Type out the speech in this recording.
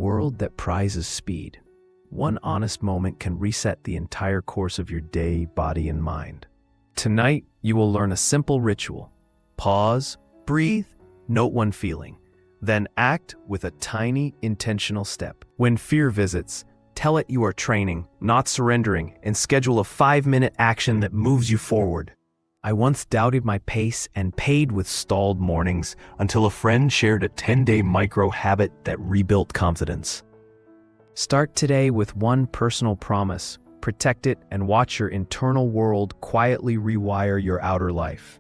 world that prizes speed, one honest moment can reset the entire course of your day, body, and mind. Tonight, you will learn a simple ritual. Pause, breathe, note one feeling, then act with a tiny, intentional step. When fear visits, tell it you are training, not surrendering, and schedule a 5-minute action that moves you forward. I once doubted my pace and paid with stalled mornings until a friend shared a 10-day micro habit that rebuilt confidence. Start today with one personal promise. Protect it and watch your internal world quietly rewire your outer life.